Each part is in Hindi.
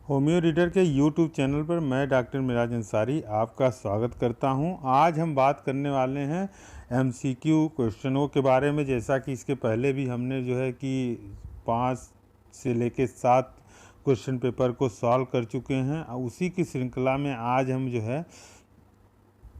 होम्यो रीडर के यूट्यूब चैनल पर मैं डॉक्टर मिराज अंसारी आपका स्वागत करता हूं। आज हम बात करने वाले हैं एमसीक्यू क्वेश्चनों के बारे में। जैसा कि इसके पहले भी हमने जो है कि 5 से लेके 7 क्वेश्चन पेपर को सॉल्व कर चुके हैं। उसी की श्रृंखला में आज हम जो है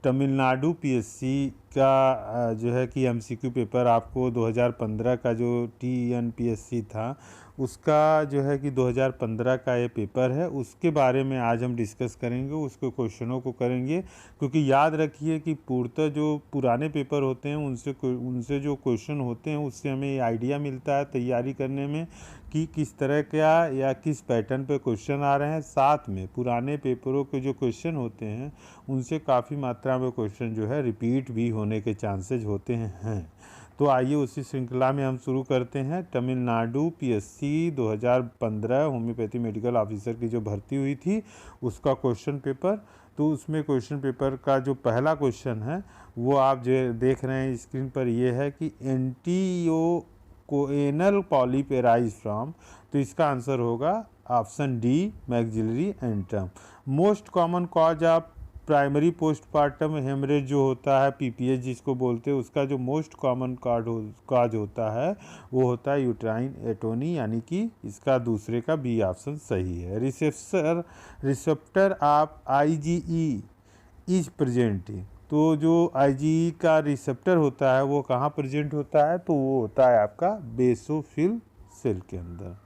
तमिलनाडु पीएससी का जो है कि एमसीक्यू पेपर आपको 2015 का जो टीएनपीएससी था उसका जो है कि 2015 का ये पेपर है, उसके बारे में आज हम डिस्कस करेंगे, उसके क्वेश्चनों को करेंगे। क्योंकि याद रखिए कि पूर्णतः जो पुराने पेपर होते हैं उनसे जो क्वेश्चन होते हैं उससे हमें आइडिया मिलता है तैयारी करने में कि किस तरह का या किस पैटर्न पे क्वेश्चन आ रहे हैं। साथ में पुराने पेपरों के जो क्वेश्चन होते हैं उनसे काफ़ी मात्रा में क्वेश्चन जो है रिपीट भी होने के चांसेज होते हैं। तो आइए उसी श्रृंखला में हम शुरू करते हैं। Tamil Nadu PSC 2015 homeopathy medical officer की जो भर्ती हुई थी उसका क्वेश्चन पेपर। तो उसमें क्वेश्चन पेपर का जो पहला क्वेश्चन है वो आप जो देख रहे हैं स्क्रीन पर, ये है कि एंटीओकोएनल पॉलिप एराइज फ्रॉम। तो इसका आंसर होगा option D, maxillary antrum. Most common cause of primary postpartum haemorrhage जो होता है, पीपीएच जिसको बोलते हैं, उसका जो मोस्ट कॉमन काज होता है वो होता है यूट्राइन एटोनी, यानी कि इसका दूसरे का बी ऑप्शन सही है। Receptor of IgE is present. तो जो आईजीई का रिसेप्टर होता है वो कहाँ प्रेजेंट होता है? तो वो होता है आपका बेसोफिल सेल के अंदर।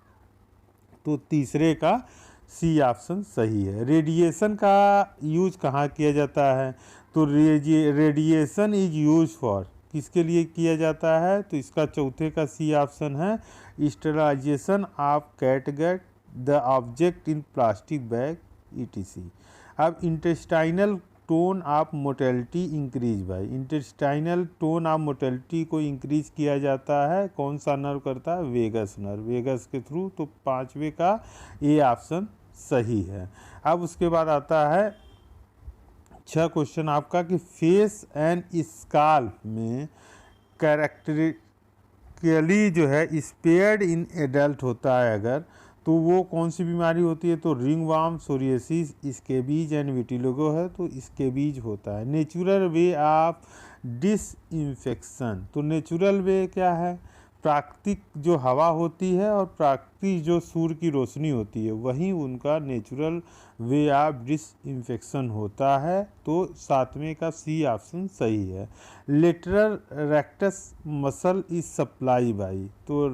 तो तीसरे का सी ऑप्शन सही है। रेडिएशन का यूज कहाँ किया जाता है? तो रेडिएशन इज यूज फॉर, किसके लिए किया जाता है? तो इसका चौथे का सी ऑप्शन है sterilisation of catgut the object in plastic bag ETC. अब intestinal tone of motility increase by, intestinal tone of motility को इंक्रीज किया जाता है, कौन सा नर्व करता है? वेगस नर्व, वेगस के थ्रू। तो पांचवे का ए ऑप्शन सही है। अब उसके बाद आता है 6 क्वेश्चन आपका कि फेस एंड स्काल्प में कैरेक्टरिकली जो है स्पेयर्ड इन एडल्ट होता है अगर, तो वो कौन सी बीमारी होती है? तो ringworm, psoriasis, scabies and vitiligo है, तो स्केबीज होता है। नेचुरल वे ऑफ डिसइंफेक्शन, तो नेचुरल वे क्या है? प्राकृतिक जो हवा होती है और प्राकृतिक जो सूर्य की रोशनी होती है वही उनका नेचुरल वे ऑफ डिसइंफेक्शन होता है। तो सातवें का सी ऑप्शन सही है। Lateral rectus muscle is supply by, तो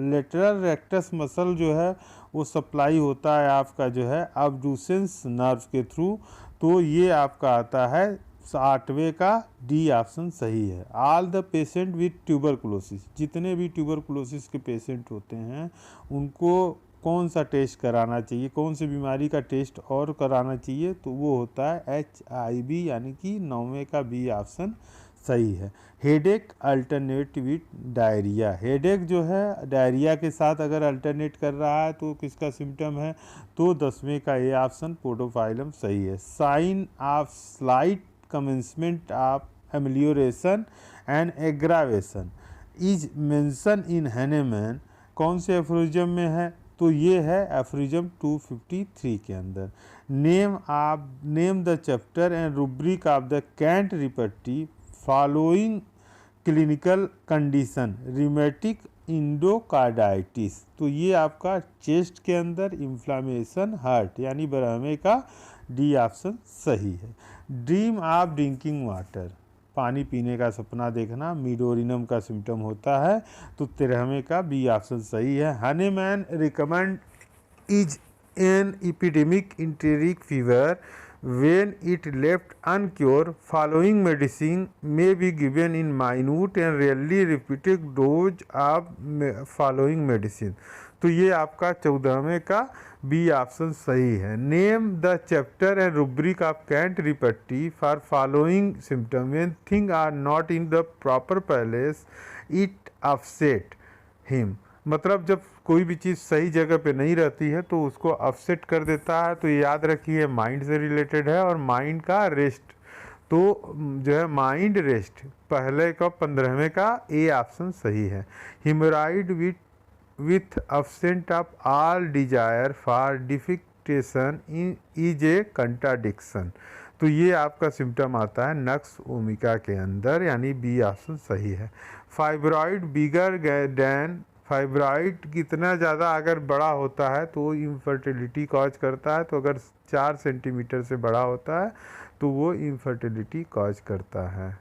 लेटरल रेक्टस मसल जो है वो सप्लाई होता है आपका जो है अब्डूसेंस नर्व के थ्रू। तो ये आपका आता है 8वें का डी ऑप्शन सही है। All the patient with tuberculosis, जितने भी ट्यूबरकुलोसिस के पेशेंट होते हैं उनको कौन सा टेस्ट कराना चाहिए, कौन सी बीमारी का टेस्ट और कराना चाहिए? तो वो होता है HIV, यानी कि 9वें का बी ऑप्शन सही है। Headache alternate with diarrhoea, headache जो है डायरिया के साथ अगर अल्टरनेट कर रहा है तो किसका सिम्टम है? तो 10वें का ए ऑप्शन पोडोफाइलम सही है। Sign of slight commencement of amelioration and aggravation is mentioned in Hahnemann, कौन से एफोरिज्म में है? तो ये है एफोरिज्म 253 के अंदर। Name the chapter and rubric of the Kent repertory following clinical condition rheumatic endocarditis. तो ये आपका चेस्ट के अंदर इन्फ्लामेशन हार्ट, यानी 12वें का डी ऑप्शन सही है। ड्रीम ऑफ ड्रिंकिंग वाटर, पानी पीने का सपना देखना, मिडोरिनम का सिम्टम होता है। तो 13वें का बी ऑप्शन सही है। Hahnemann recommend is an epidemic enteric fever when it left uncured, following medicine may be given in minute and rarely repeated dose of following medicine। तो ये आपका 14वें का बी ऑप्शन सही है। Name the chapter and rubric of Kent repertory for following symptom when thing are not in the proper place it upset him, मतलब जब कोई भी चीज़ सही जगह पे नहीं रहती है तो उसको अपसेट कर देता है। तो याद रखिए माइंड से रिलेटेड है और माइंड का रेस्ट, तो जो है माइंड रेस्ट पहले का 15वें का ए ऑप्शन सही है। Haemorrhoid with absent of all desire for mutation in is a contradiction. तो ये आपका सिम्टम आता है नक्स ओमिका के अंदर, यानी बी ऑप्शन सही है। फाइब्रॉइड बिगर दैन, फाइब्रॉइड कितना ज़्यादा अगर बड़ा होता है तो वो इनफर्टिलिटी कॉज करता है। तो अगर 4 सेंटीमीटर से बड़ा होता है तो वो इनफर्टिलिटी कॉज करता है।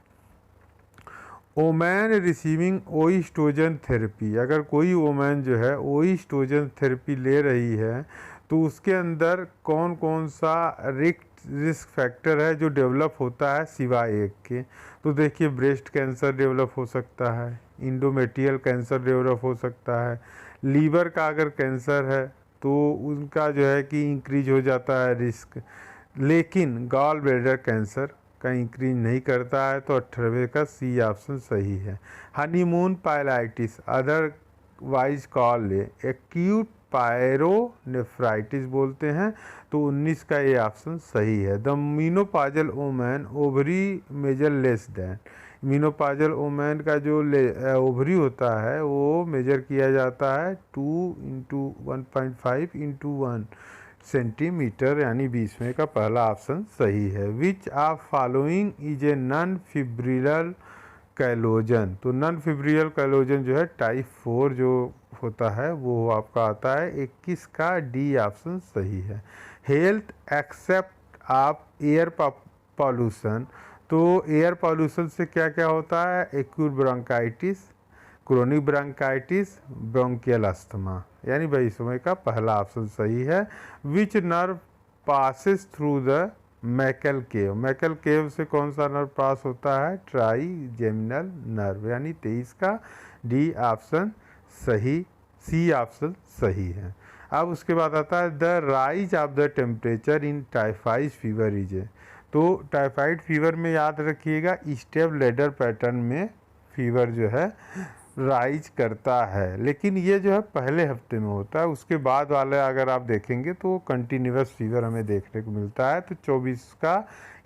वोमेन रिसीविंग ओइस्ट्रोजन थेरेपी, अगर कोई वोमेन जो है ओइस्ट्रोजन थेरेपी ले रही है तो उसके अंदर कौन कौन सा रिस्क फैक्टर है जो डेवलप होता है सिवाय एक के। तो देखिए ब्रेस्ट कैंसर डेवलप हो सकता है, इंडोमेट्रियल कैंसर डेवलप हो सकता है, लीवर का अगर कैंसर है तो उनका जो है कि इंक्रीज हो जाता है रिस्क, लेकिन गॉल ब्लैडर कैंसर का इंक्रीज नहीं करता है। तो 18वें का सी ऑप्शन सही है। Honeymoon pyelitis otherwise called acute pyelonephritis बोलते हैं। तो 19 का ये ऑप्शन सही है। The menopausal women ovary measure less than, menopausal women का जो ओवरी होता है वो मेजर किया जाता है 2 × 1.5 × 1 सेंटीमीटर, यानी 20वें का पहला ऑप्शन सही है। Which of following is a non fibrillar collagen, तो नॉन फिब्रिलर कैलोजन जो है टाइप 4 जो होता है वो आपका आता है 21 का डी ऑप्शन सही है। हेल्थ एक्सेप्ट ऑफ एयर पॉल्यूशन, तो एयर पॉल्यूशन से क्या क्या होता है, acute bronchitis, chronic bronchitis, bronchial asthma, यानी 22वें का पहला ऑप्शन सही है। Which nerve passes through the Meckel cave, Meckel cave से कौन सा नर्व पास होता है, ट्राइजेमिनल नर्व, यानी 23 का डी ऑप्शन सही, सी ऑप्शन सही है। अब उसके बाद आता है the rise of the temperature in typhoid fever is a, तो टाइफाइड फीवर में याद रखिएगा स्टेप लेडर पैटर्न में फीवर जो है राइज करता है, लेकिन ये जो है पहले हफ्ते में होता है, उसके बाद वाले अगर आप देखेंगे तो कंटिन्यूस फीवर हमें देखने को मिलता है। तो 24 का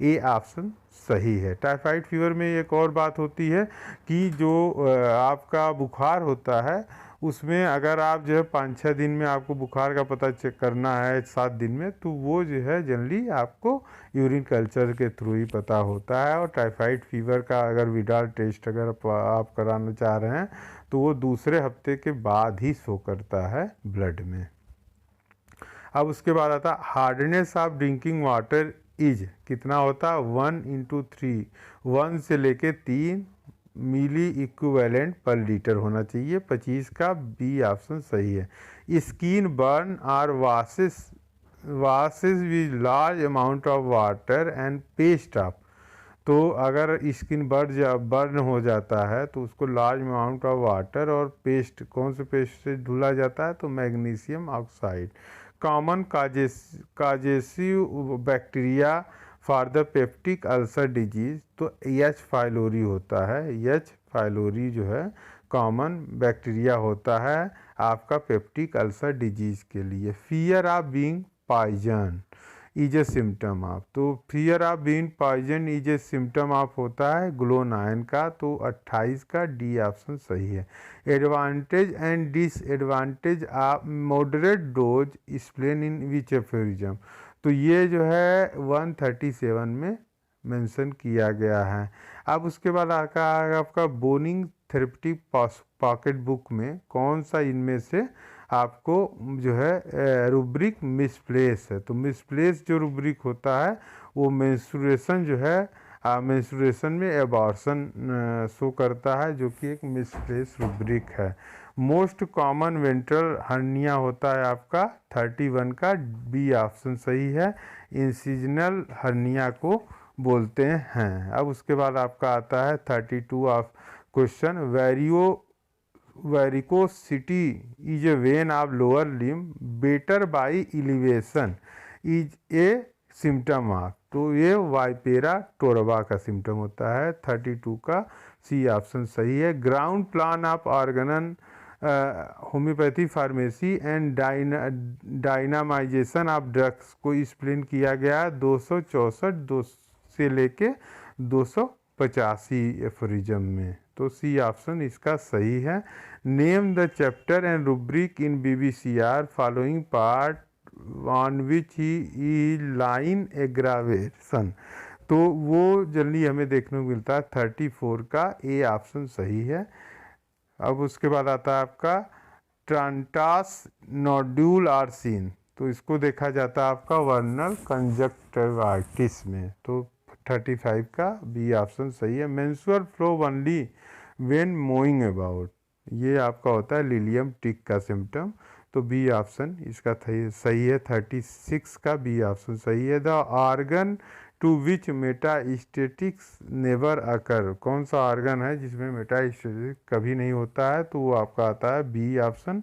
ए ऑप्शन सही है। टाइफाइड फीवर में एक और बात होती है कि जो आपका बुखार होता है उसमें अगर आप जो है 5-6 दिन में आपको बुखार का पता चेक करना है 7 दिन में, तो वो जो है जनरली आपको यूरिन कल्चर के थ्रू ही पता होता है। और टाइफाइड फीवर का अगर विडाल टेस्ट अगर आप कराना चाह रहे हैं तो वो दूसरे हफ्ते के बाद ही शो करता है ब्लड में। अब उसके बाद आता hardness of drinking water is कितना होता है 1 × 3, 1 से लेके 3 मिली इक्विवेलेंट पर लीटर होना चाहिए। 25 का बी ऑप्शन सही है। Skin burn are washes with large amount of water and paste of, तो अगर स्किन बर्न हो जाता है तो उसको लार्ज अमाउंट ऑफ वाटर और पेस्ट, कौन से पेस्ट से धुला जाता है, तो magnesium oxide. Common causative bacteria for the peptic ulcer disease, तो एच फाइलोरी होता है। एच फाइलोरी जो है कॉमन बैक्टीरिया होता है आपका पेप्टिक अल्सर डिजीज के लिए। Fear of being poison is a symptom of, तो fear of being poison is a symptom of होता है ग्लोनाइन का, तो 28 का डी ऑप्शन सही है। Advantage and disadvantage of moderate dose explain in which aphorism, तो ये जो है 137 में मेंशन किया गया है। अब उसके बाद आपका बोनिंग थेरेप्यूटिक पॉकेट बुक में कौन सा इनमें से आपको जो है रूब्रिक मिसप्लेस है, तो मिसप्लेस जो रूब्रिक होता है वो मेंस्ट्रुएशन जो है मेंस्ट्रुएशन में एबॉर्शन शो करता है, जो कि एक मिसप्लेस रूब्रिक है। मोस्ट कॉमन वेंट्रल हर्निया होता है आपका 31 का बी ऑप्शन सही है। इंसिजनल हर्निया को बोलते हैं। अब उसके बाद आपका आता है 32 of question, varicosity is a when of lower limb better by elevation is a symptom of, तो ये वाइपेरा टोरबा का सिम्टम होता है। 32 का सी ऑप्शन सही है। Ground plan of Organon homeopathy pharmacy and dynamisation of drugs को एक्सप्लेन किया गया 264 से लेके 285 एफोरिज्म में, तो सी ऑप्शन इसका सही है। Name the chapter and rubric in BBCR following part on which he line aggravation, तो वो जनरली हमें देखने को मिलता है 34 का ए ऑप्शन सही है। अब उसके बाद आता है आपका ट्रांटास नोड्यूल आर सीन, तो इसको देखा जाता है आपका वर्नल कंजक्टिवाइटिस में, तो 35 का बी ऑप्शन सही है। Menstrual flow only when moving about, ये आपका होता है लिलियम टिक का सिम्टम, तो बी ऑप्शन इसका सही है। 36 का बी ऑप्शन सही है। The organ to which metastatics never occur, कौन सा ऑर्गन है जिसमें मेटास्टेटिक कभी नहीं होता है, तो वो आपका आता है बी ऑप्शन,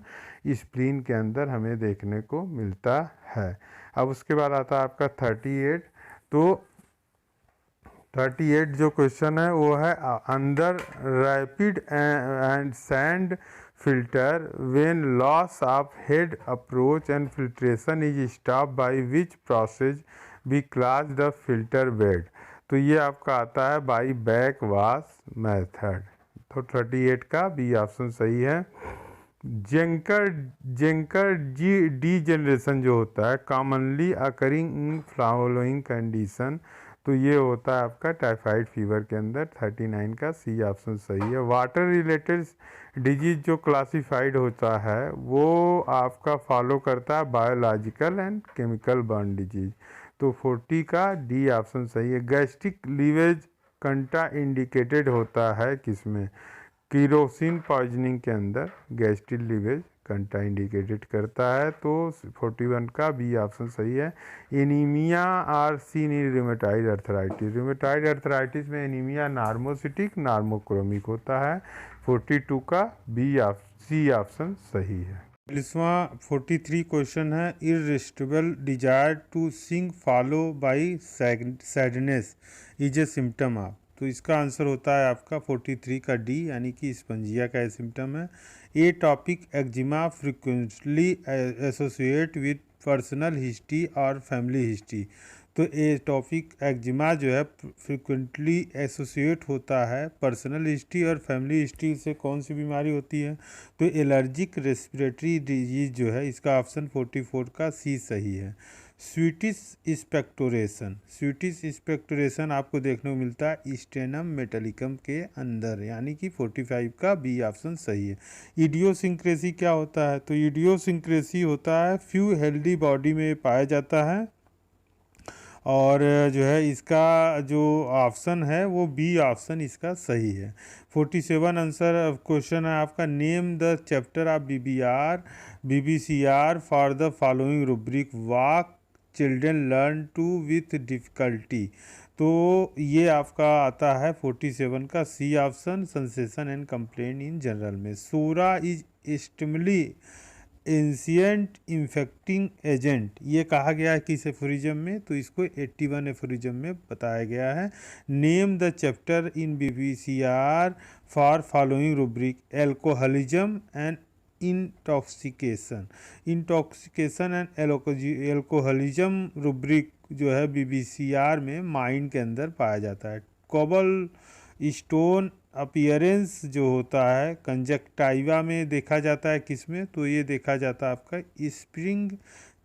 स्प्लीन के अंदर हमें देखने को मिलता है। अब उसके बाद आता है आपका 38, तो 38 जो क्वेश्चन है वो है अंदर rapid and sand filter when loss of head approach and filtration is stop by which process we class the filter bed, तो ये आपका आता है बाय बैक वॉश मेथड, तो 38 का बी ऑप्शन सही है। जेंकर डी जनरेशन जो होता है commonly occurring in following condition, तो ये होता है आपका टाइफाइड फीवर के अंदर, 39 का सी ऑप्शन सही है। वाटर रिलेटेड डिजीज जो क्लासिफाइड होता है वो आपका फॉलो करता है biological and chemical burn disease, तो 40 का डी ऑप्शन सही है। गैस्ट्रिक लीवेज कंटा इंडिकेटेड होता है किसमें, कीरोसिन पॉइजनिंग के अंदर गैस्ट्रिक लीवेज कंटा इंडिकेटेड करता है, तो 41 का बी ऑप्शन सही है। Anaemia are seen in rheumatoid arthritis, rheumatoid arthritis में एनीमिया नार्मोसिटिक नार्मोक्रोमिक होता है, 42 का सी ऑप्शन सही है। 43 क्वेश्चन है irresistible desire to sing follow by sadness is a symptom of, तो इसका आंसर होता है आपका 43 का डी, यानी कि स्पंजिया का सिम्टम है। Atopic eczema frequently associate with personal history और फैमिली हिस्ट्री, तो ए टॉपिक एक्जिमा जो है फ्रिक्वेंटली एसोसिएट होता है पर्सनल हिस्ट्री और फैमिली हिस्ट्री से, कौन सी बीमारी होती है, तो एलर्जिक रेस्पिरेटरी डिजीज जो है, इसका ऑप्शन 44 का सी सही है। स्वीटिश स्पेक्टोरेशन, स्वीटिश स्पेक्टोरेशन आपको देखने को मिलता है स्टेनम मेटालिकम के अंदर, यानी कि 45 का बी ऑप्शन सही है। इडियोसिंक्रेसी क्या होता है, तो इडियोसिंक्रेसी होता है फ्यू हेल्दी बॉडी में पाया जाता है, और जो है इसका जो ऑप्शन है वो बी ऑप्शन इसका सही है। 47 आंसर क्वेश्चन है आपका, name the chapter of BBCR for the following rubric, walk children learn to with difficulty, तो ये आपका आता है 47 का C option, sensation and complaint in general में। Psora is extremely ancient infecting agent, ये कहा गया है किस एफोरिज्म में, तो इसको 81 एफोरिज्म में बताया गया है। Name the chapter in BBCR for following rubric, alcoholism and intoxication, intoxication and alcoholism rubric जो है BBCR में माइंड के अंदर पाया जाता है। कोबल स्टोन अपीयरेंस जो होता है कंजक्टाइवा में देखा जाता है किसमें, तो ये देखा जाता है आपका स्प्रिंग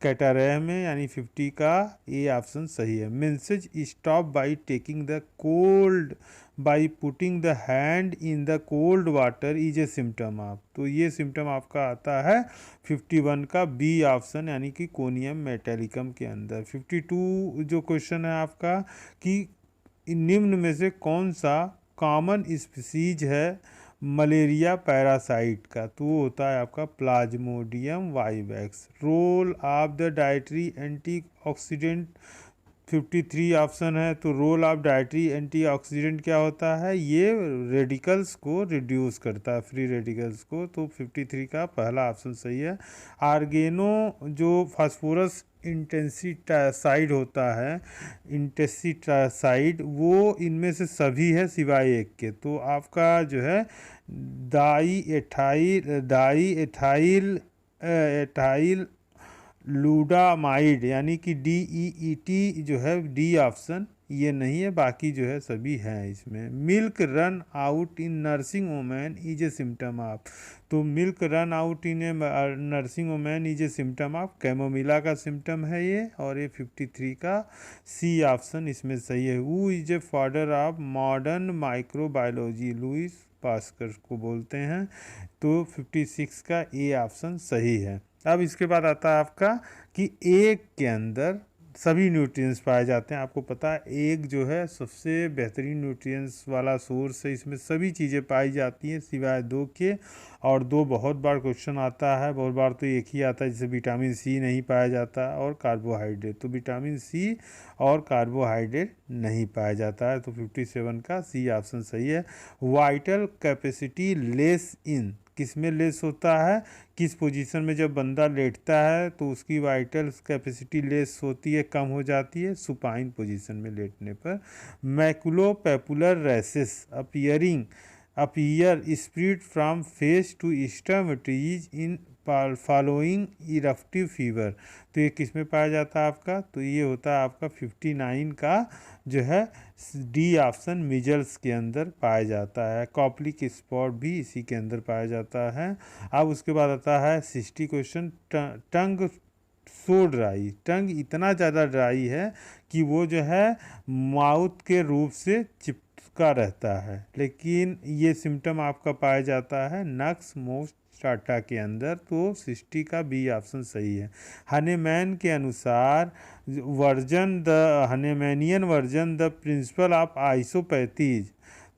कैटारेह में, यानी 50 का ए ऑप्शन सही है। Message stop by taking the cold by putting the hand in the cold water is a symptom of, तो ये सिम्टम आपका आता है 51 का बी ऑप्शन, यानी कि कोनियम मेटालिकम के अंदर। 52 जो क्वेश्चन है आपका कि निम्न में से कौन सा कॉमन स्पीसीज है मलेरिया पैरासाइट का, तो वो होता है आपका plasmodium vivax. Role of the dietary antioxidant 53 option है, तो रोल ऑफ डाइटरी एंटीऑक्सीडेंट क्या होता है, ये रेडिकल्स को रिड्यूस करता है, फ्री रेडिकल्स को, तो 53 का पहला ऑप्शन सही है। आर्गेनो जो फास्फोरस इंटेंसिटासाइड होता है, इंटेंसिटासाइड, वो इनमें से सभी है सिवाय एक के, तो आपका जो है एथाइल लूडामाइड, यानी कि DEET जो है डी ऑप्शन ये नहीं है, बाकी जो है सभी हैं इसमें। Milk run out in nursing women is a symptom of, तो milk run out in a nursing women is a symptom of chamomilla का सिम्टम है ये, और ये 53 का सी ऑप्शन इसमें सही है। Who is a father of modern microbiology, Louis Pasteur को बोलते हैं, तो 56 का ए ऑप्शन सही है। अब इसके बाद आता है आपका कि एग के अंदर सभी न्यूट्रिएंट्स पाए जाते हैं। आपको पता है एग जो है सबसे बेहतरीन न्यूट्रिएंट्स वाला सोर्स है, इसमें सभी चीज़ें पाई जाती हैं सिवाय दो के, और दो बहुत बार क्वेश्चन आता है, बहुत बार तो एक ही आता है, जैसे विटामिन सी नहीं पाया जाता और कार्बोहाइड्रेट, तो विटामिन सी और कार्बोहाइड्रेट नहीं पाया जाता है, तो 57 का सी ऑप्शन सही है। वाइटल कैपेसिटी लेस इन, किस में लेस होता है, किस पोजीशन में जब बंदा लेटता है तो उसकी वाइटल कैपेसिटी लेस होती है, कम हो जाती है, सुपाइन पोजीशन में लेटने पर। Maculopapular rashes appear spread from face to extremities in following eruptive fever, तो ये किस में पाया जाता है आपका, तो ये होता है आपका 59 का जो है डी ऑप्शन, मिजल्स के अंदर पाया जाता है। कॉप्लिक स्पॉट भी इसी के अंदर पाया जाता है। अब उसके बाद आता है 60 क्वेश्चन, टंग सो ड्राई, टंग इतना ज़्यादा ड्राई है कि वो जो है माउथ के रूप से चिपका रहता है, लेकिन ये सिम्टम आपका पाया जाता है नक्स मोस्ट टाटा के अंदर, तो 60 का बी ऑप्शन सही है। हनेमैन के अनुसार हनेमैनियन वर्जन द प्रिंसिपल ऑफ आइसोपैथीज,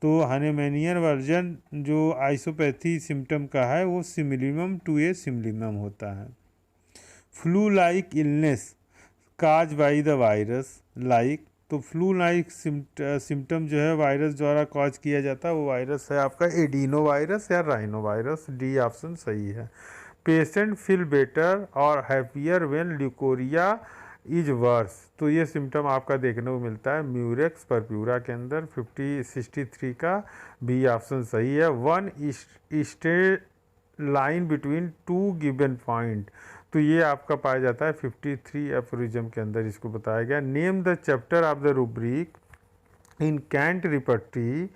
तो हनेमैनियन वर्जन जो आइसोपैथी सिम्टम का है वो सिमिलिमम टू ए सिमिलिमम होता है। Flu like illness cause by the virus like, तो फ्लू लाइक सिम्टम जो है वायरस द्वारा कॉज किया जाता है, वो वायरस है आपका एडिनो वायरस या राइनो वायरस, डी ऑप्शन सही है। पेशेंट फील बेटर और happier when leucorrhoea is worse, तो ये सिम्टम आपका देखने को मिलता है म्यूरेक्स परप्यूरा के अंदर, 63 का बी ऑप्शन सही है। One straight line between two given point, तो ये आपका पाया जाता है 53 एफोरिज्म के अंदर, इसको बताया गया। Name the chapter of the rubric in Kent repertory,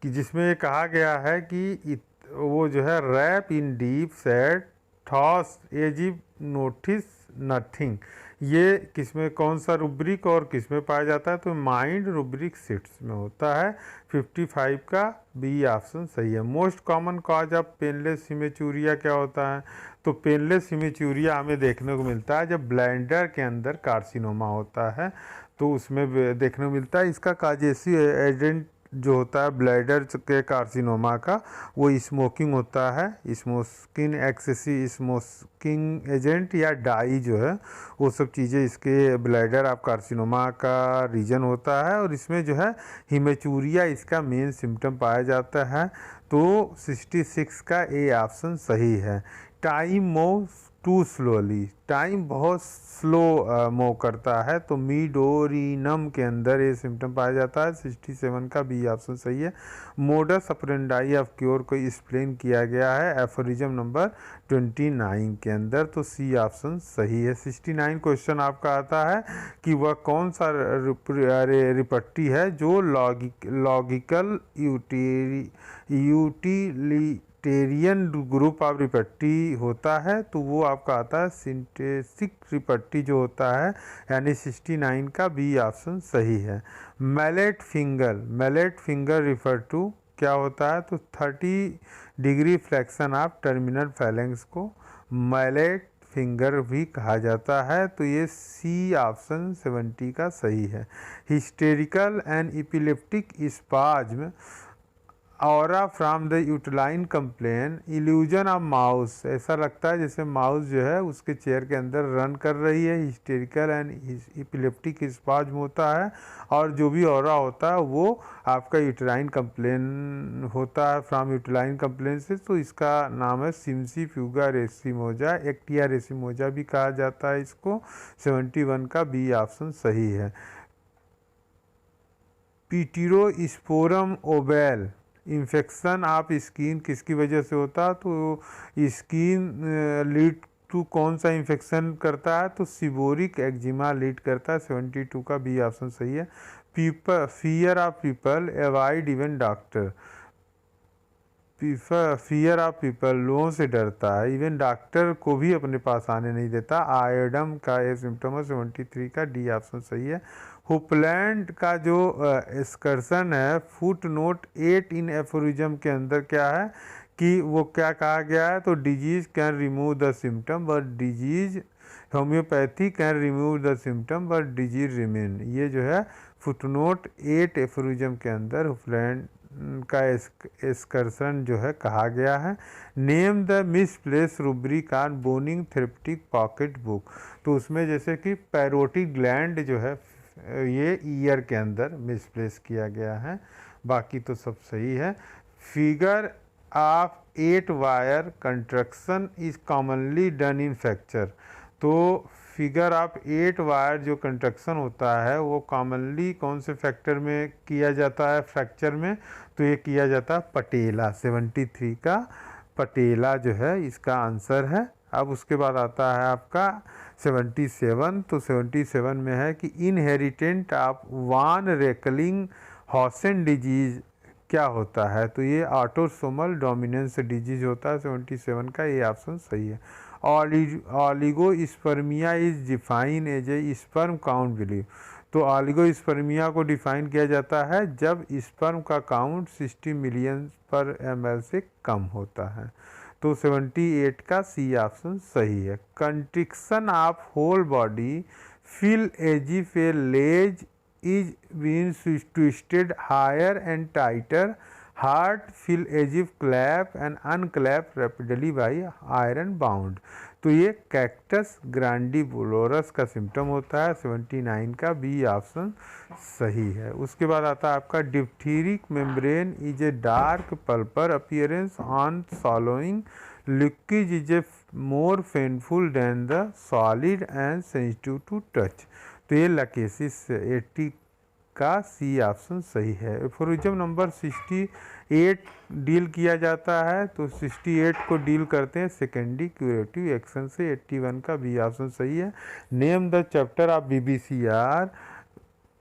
कि जिसमें कहा गया है कि वो जो है wrap in deep sad thoughts as if notice nothing, ये किसमें कौन सा रूब्रिक और किसमें पाया जाता है, तो माइंड रूब्रिक सिट्स में होता है, 55 का बी ऑप्शन सही है। Most common cause of painless haematuria क्या होता है, तो पेनलेस हिमेचूरिया हमें देखने को मिलता है जब ब्लैंडर के अंदर कार्सिनोमा होता है, तो उसमें देखने को मिलता है। इसका काजेसी एजेंट जो होता है ब्लैडर के कार्सिनोमा का, वो स्मोकिंग होता है, स्मोकिंग एक्सेसिव स्मोकिंग एजेंट या डाई जो है वो सब चीज़ें इसके ब्लैडर ऑफ कार्सिनोमा का रीजन होता है, और इसमें जो है हिमेचूरिया इसका मेन सिम्टम पाया जाता है, तो 66 का ए ऑप्शन सही है। Time moves too slowly, time बहुत स्लो मूव करता है, तो मीडोरिनम के अंदर ये सिम्टम पाया जाता है, 67 का बी ऑप्शन सही है। मोडस ऑपरेंडाई ऑफ क्योर को एक्सप्लेन किया गया है एफोरिज्म नंबर 29 के अंदर, तो सी ऑप्शन सही है। 69 क्वेश्चन आपका आता है कि वह कौन सा रिपट्टी है जो लॉजिकल यूटिलिटेरियन ग्रुप ऑफ रिपट्टी होता है, तो वो आपका आता है सिंथेटिक रिपट्टी जो होता है, यानी 69 का बी ऑप्शन सही है। मैलेट फिंगर रिफर टू क्या होता है, तो 30 degree flexion of terminal phalanx को मैलेट फिंगर भी कहा जाता है, तो ये सी ऑप्शन 70 का सही है। Hysterical and epileptic spasm aura from the uterine complain illusion of mouse, ऐसा लगता है जैसे माउस जो है उसके चेयर के अंदर रन कर रही है, हिस्टेरिकल एंड इपिलेप्टिक स्पाज्म होता है, और जो भी ऑरा होता है वो आपका यूटिलाइन कंप्लेन होता है, फ्रॉम यूटिलाइन कंप्लेन से, तो इसका नाम है सिम्सीफ्यूगा रेसिमोजा, एक्टिया रेसिमोजा भी कहा जाता है इसको, 71 का बी ऑप्शन सही है। पीटिरोस्पोरम ओबेल इन्फेक्शन ऑफ स्किन किसकी वजह से होता है, तो स्किन लीड टू कौन सा इन्फेक्शन करता है, तो सीबोरिक एक्जिमा लीड करता है। 72 का बी ऑप्शन सही है। People fear of people avoid even doctor, fear of people, लोगों से डरता है, इवन डॉक्टर को भी अपने पास आने नहीं देता। आयोडम का ये सिम्टम है। 73 का डी ऑप्शन सही है। हुपलैंड का जो एक्सकर्सन है, फुट नोट 8 इन एफोरिज्म के अंदर क्या है कि वो क्या कहा गया है, तो disease can remove the symptom but disease, homeopathy can remove the symptom but disease remain. ये जो है फुटनोट 8 एफोरिज्म के अंदर हुपलैंड का एक्सकर्सन जो है कहा गया है। Name the misplace rubric on boning therapeutic pocket book, तो उसमें जैसे कि पैरोटिक ग्लैंड जो है ये ईयर के अंदर मिसप्लेस किया गया है, बाकी तो सब सही है। Figure of 8 wire construction is commonly done in fracture, तो फिगर ऑफ 8 वायर जो कंस्ट्रक्शन होता है वो कॉमनली कौन से फैक्टर में किया जाता है, फ्रैक्चर में, तो ये किया जाता है पटेला। 73 का पटेला जो है इसका आंसर है। अब उसके बाद आता है आपका 77, तो 77 में है कि इनहेरिटेंट ऑफ वान रेकलिंग हॉसन डिजीज क्या होता है, तो ये ऑटोसोमल डोमिनेंस डिजीज होता है। 77 का ये ऑप्शन सही है। Oligospermia is define as a sperm count below, तो ऑलिगोस्पर्मिया को डिफाइन किया जाता है जब स्पर्म का काउंट 60 मिलियन पर ml से कम होता है, तो 78 का सी ऑप्शन सही है। Constriction of whole body feel as if a ledge is been twisted higher and tighter, heart feel as if clap and unclap rapidly by iron bound, तो ये कैक्टस ग्रांडिबुलोरस का सिम्टम होता है। 79 का बी ऑप्शन सही है। उसके बाद आता है आपका diphtheric membrane is a dark purple appearance on swallowing, liquid is a more painful than the solid and sensitive to touch, तो ये लकेसिस 80 का सी ऑप्शन सही है। एफोरिज्म नंबर 68 डील किया जाता है, तो 68 को डील करते हैं सेकेंडरी क्यूरेटिव एक्शन से। 81 का बी ऑप्शन सही है। Name the chapter of BBCR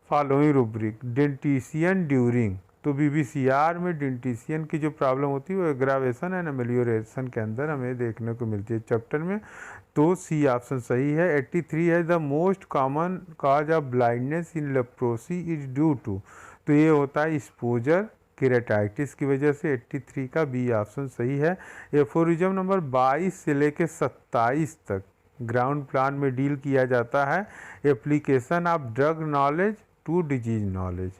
following rubric, dentition during, तो BBCR में डेंटिशियन की जो प्रॉब्लम होती है वो एग्रावेशन एंड अमेलियोरेशन के अंदर हमें देखने को मिलती है चैप्टर में, तो सी ऑप्शन सही है। 83 है the most common cause of blindness in leprosy is due to, तो ये होता है एक्सपोजर केरेटाइटिस की वजह से। 83 का बी ऑप्शन सही है। एफोरिज्म नंबर 22 से लेकर 27 तक ग्राउंड प्लान में डील किया जाता है application of drug knowledge to disease knowledge,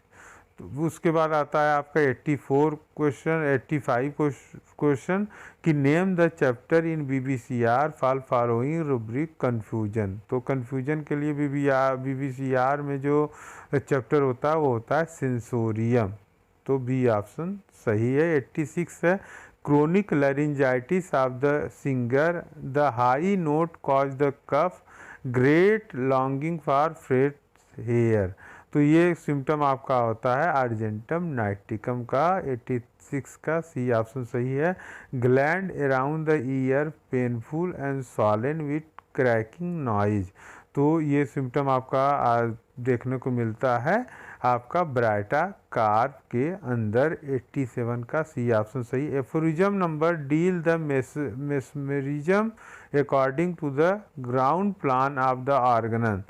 तो उसके बाद आता है आपका 85 क्वेश्चन कि name the chapter in BBCR for following rubric confusion, तो कन्फ्यूजन के लिए BBCR में जो चैप्टर होता है वो होता है सेंसोरियम, तो बी ऑप्शन सही है। 86 है chronic laryngitis of the singer, the high note cause the cough, great longing for fresh air, तो ये सिम्टम आपका होता है अर्जेंटम नाइटिकम का। 86 का सी ऑप्शन सही है। Gland around the year painful and swollen with cracking noise, तो ये सिम्टम आपका देखने को मिलता है आपका ब्राइटा कार्प के अंदर। 87 का सी ऑप्शन सही। Aphorism number deal the mesmerism according to the ground plan of the Organon,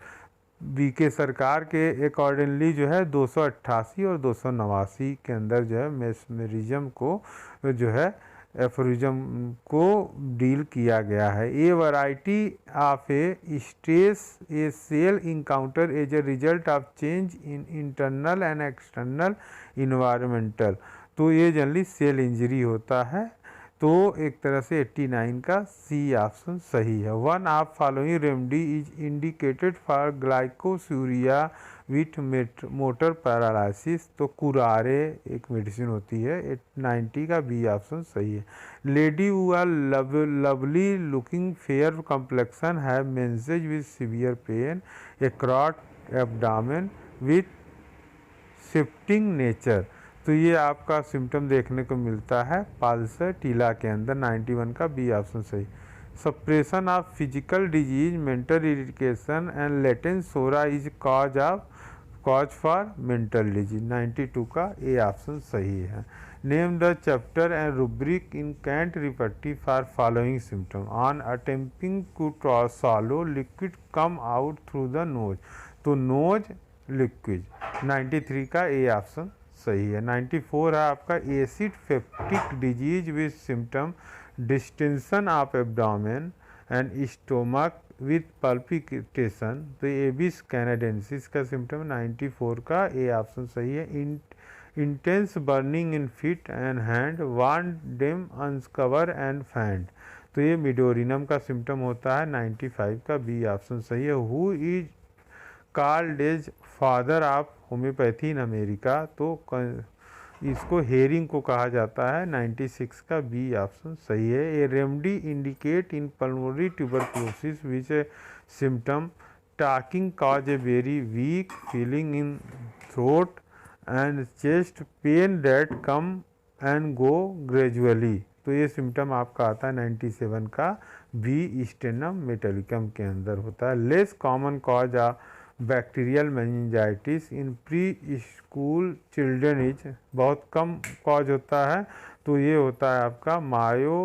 BK Sarkar के अकॉर्डिंगली जो है 288 और 289 के अंदर जो है मेस्मेरिज्म को जो है एफोरिज्म को डील किया गया है। A variety of a stress a cell encounter as a result of change in internal and external environmental, तो ये जनरली सेल इंजरी होता है, तो एक तरह से 89 का सी ऑप्शन सही है। One of following remedy is indicated for glycosuria with motor paralysis, तो कुरारे एक मेडिसिन होती है। 90 का बी ऑप्शन सही है। Lady who are lovely looking fair complexion have menses with severe pain, a crot abdomen with shifting nature, तो ये आपका सिम्टम देखने को मिलता है पाल्सर टीला के अंदर। 91 का बी ऑप्शन सही। Suppression of physical disease, mental irritation and latent psora is cause for mental disease. 92 का ए ऑप्शन सही है। Name the chapter and rubric in Kent repertory for following symptom. On attempting to swallow liquid come out through the nose. तो नोज लिक्विड। 93 का ए ऑप्शन सही है। 94 है आपका acid peptic disease with symptom distension of abdomen and stomach with palpitation. तो एबिस कैनाडेंसिस का सिम्टम 94 का ए ऑप्शन सही है। Intense burning in feet and hand, want them uncover and fanned. तो ये मिडोरिनम का सिम्टम होता है। 95 का बी ऑप्शन सही है। Who is called as father of homeopathy in America. तो इसको हेरिंग को कहा जाता है। 96 का बी ऑप्शन सही है। A remedy indicate in pulmonary tuberculosis which symptom talking cause a very weak feeling in throat and chest pain that come and go gradually. तो ये सिम्टम आपका आता है 97 का बी स्टेनम मेटालिकम के अंदर होता है। Less common cause a bacterial meningitis in preschool children is, बहुत कम कॉज होता है। तो ये होता है आपका मायो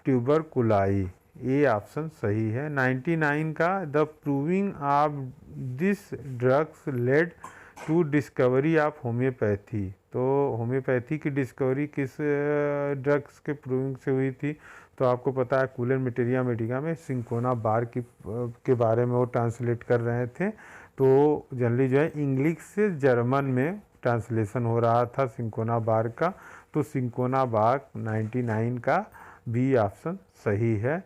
ट्यूबरकुलाई। ये ऑप्शन सही है। 99 का the proving of this drugs led to discovery of homeopathy. तो होम्योपैथी की डिस्कवरी किस ड्रग्स के प्रूविंग से हुई थी। तो आपको पता है कूलर मटेरिया मेडिका में सिंकोना बार के बारे में वो ट्रांसलेट कर रहे थे। तो जनरली जो है इंग्लिश से जर्मन में ट्रांसलेशन हो रहा था सिंकोना बार का। तो सिंकोना बार 99 का बी ऑप्शन सही है।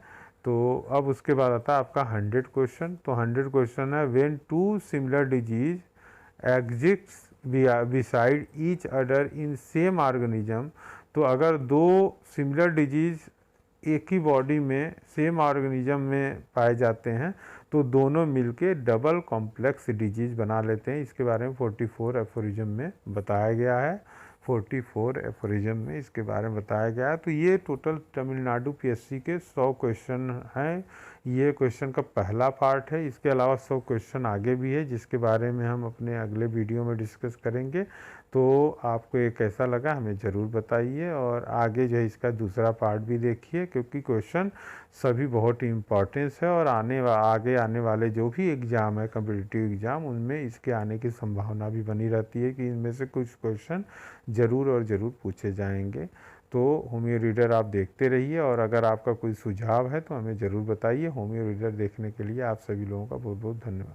तो अब उसके बाद आता है आपका 100 क्वेश्चन। तो 100 क्वेश्चन है when two similar disease exist beside each other in same organism. तो अगर दो सिमिलर डिजीज एक ही बॉडी में सेम ऑर्गेनिज्म में पाए जाते हैं तो दोनों मिलके डबल कॉम्प्लेक्स डिजीज बना लेते हैं। इसके बारे में 44 एफोरिज्म में बताया गया है। 44 एफोरिज्म में इसके बारे में बताया गया है। तो ये टोटल तमिलनाडु पीएससी के 100 क्वेश्चन हैं। ये क्वेश्चन का पहला पार्ट है। इसके अलावा 100 क्वेश्चन आगे भी है जिसके बारे में हम अपने अगले वीडियो में डिस्कस करेंगे। तो आपको ये कैसा लगा हमें ज़रूर बताइए और आगे जो है इसका दूसरा पार्ट भी देखिए क्योंकि क्वेश्चन सभी बहुत ही इम्पोर्टेंस है और आगे आने वाले जो भी एग्ज़ाम है कम्पिटिटिव एग्ज़ाम उनमें इसके आने की संभावना भी बनी रहती है कि इनमें से कुछ क्वेश्चन ज़रूर और ज़रूर पूछे जाएंगे। तो होमियो रीडर आप देखते रहिए और अगर आपका कोई सुझाव है तो हमें ज़रूर बताइए। होमियो रीडर देखने के लिए आप सभी लोगों का बहुत बहुत धन्यवाद।